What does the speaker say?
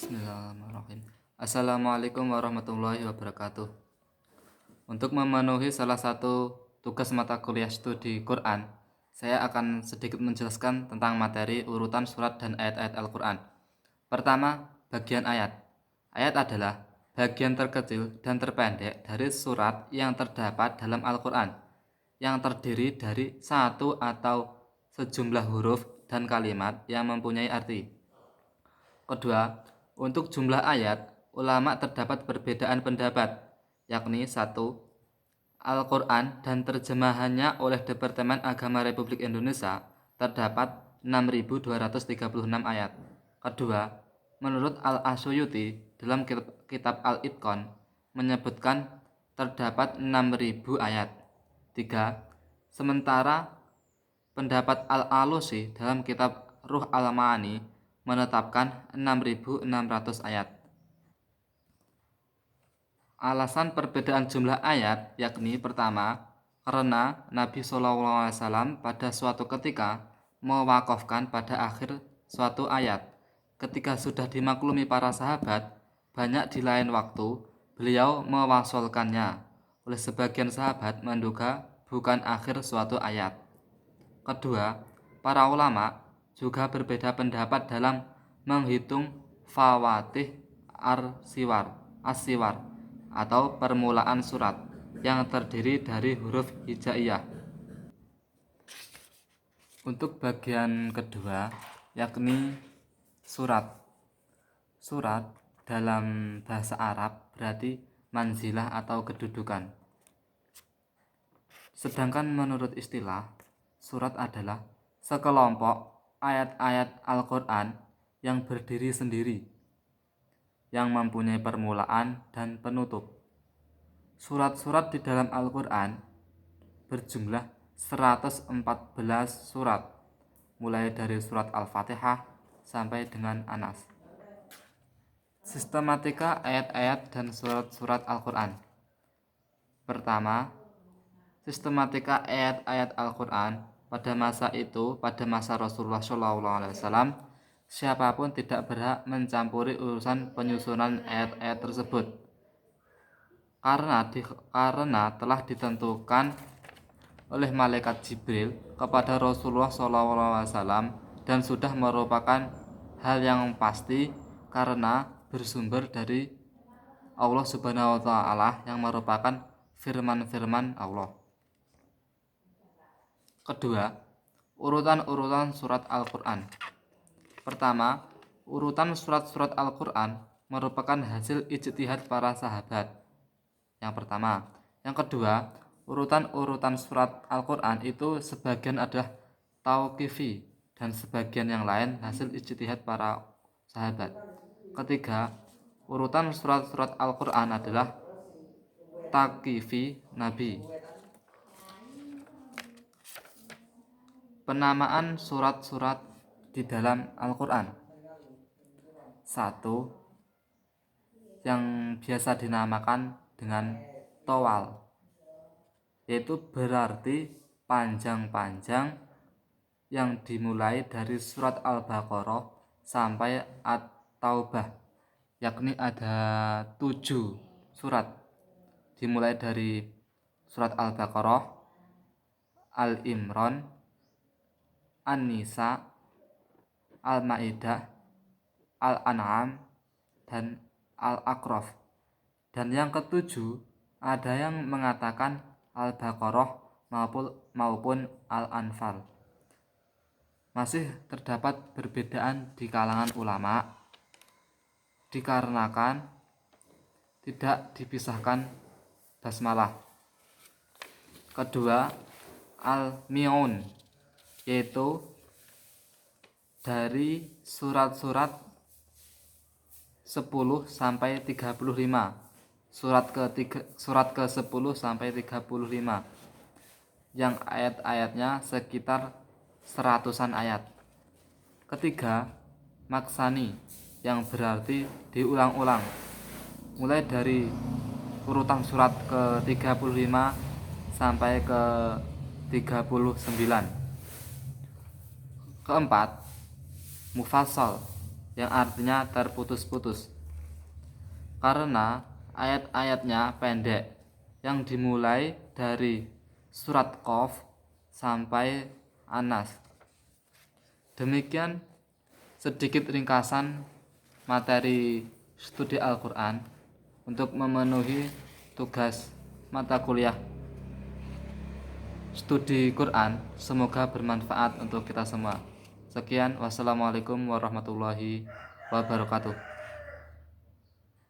Bismillahirrahmanirrahim. Assalamualaikum warahmatullahi wabarakatuh. Untuk memenuhi salah satu tugas mata kuliah studi Quran, saya akan sedikit menjelaskan tentang materi urutan surat dan ayat-ayat Al-Quran. Pertama, bagian ayat. Ayat adalah bagian terkecil dan terpendek dari surat yang terdapat dalam Al-Quran, yang terdiri dari satu atau sejumlah huruf dan kalimat yang mempunyai arti. Kedua, untuk jumlah ayat, ulama terdapat perbedaan pendapat, yakni satu, Al-Quran dan terjemahannya oleh Departemen Agama Republik Indonesia terdapat 6.236 ayat. Kedua, menurut Al-Asyuyuti dalam kitab Al-Itqan menyebutkan terdapat 6.000 ayat. Tiga, sementara pendapat Al-Alusi dalam kitab Ruh Al-Ma'ani menetapkan 6.600 ayat. Alasan perbedaan jumlah ayat yakni pertama, karena Nabi SAW pada suatu ketika mewakafkan pada akhir suatu ayat. Ketika sudah dimaklumi para sahabat, banyak di lain waktu beliau mewasolkannya. Oleh sebagian sahabat menduga bukan akhir suatu ayat. Kedua, para ulama juga berbeda pendapat dalam menghitung fawatih as-siwar atau permulaan surat yang terdiri dari huruf hijaiyah. Untuk bagian kedua, yakni surat. Surat dalam bahasa Arab berarti manzilah atau kedudukan. Sedangkan menurut istilah, surat adalah sekelompok ayat-ayat Al-Quran yang berdiri sendiri, yang mempunyai permulaan dan penutup. Surat-surat di dalam Al-Quran berjumlah 114 surat, mulai dari surat Al-Fatihah sampai dengan An-Nas. Sistematika ayat-ayat dan surat-surat Al-Quran. Pertama, sistematika ayat-ayat Al-Quran pada masa itu, pada masa Rasulullah SAW, siapapun tidak berhak mencampuri urusan penyusunan ayat-ayat tersebut, karena telah ditentukan oleh malaikat Jibril kepada Rasulullah SAW dan sudah merupakan hal yang pasti karena bersumber dari Allah Subhanahu wa Ta'ala yang merupakan firman-firman Allah. Kedua, urutan-urutan surat Al-Quran. Pertama, urutan surat-surat Al-Quran merupakan hasil ijtihad para sahabat. Yang pertama. Yang kedua, urutan-urutan surat Al-Quran itu sebagian adalah tauqifi dan sebagian yang lain hasil ijtihad para sahabat. Ketiga, urutan surat-surat Al-Quran adalah taqifi Nabi. Penamaan surat-surat di dalam Al-Quran. Satu, yang biasa dinamakan dengan towal, yaitu berarti panjang-panjang, yang dimulai dari surat Al-Baqarah sampai At-Taubah, yakni ada 7 surat, dimulai dari surat Al-Baqarah, Al-Imran, An-Nisa, Al-Maidah, Al-An'am, dan Al-A'raf. Dan yang ketujuh, ada yang mengatakan Al-Baqarah maupun Al-Anfal. Masih terdapat perbedaan di kalangan ulama dikarenakan tidak dipisahkan basmalah. Kedua, Al-Mi'un, yaitu dari surat-surat 10 sampai 35. Surat ke 10 sampai 35 yang ayat-ayatnya sekitar 100-an ayat. Ketiga, maksani, yang berarti diulang-ulang, mulai dari urutan surat ke 35 sampai ke 39. Keempat, mufassal, yang artinya terputus-putus, karena ayat-ayatnya pendek yang dimulai dari surat Qaf sampai Anas. Demikian sedikit ringkasan materi studi Al-Quran untuk memenuhi tugas mata kuliah studi Quran. Semoga bermanfaat untuk kita semua. Sekian, wassalamualaikum warahmatullahi wabarakatuh.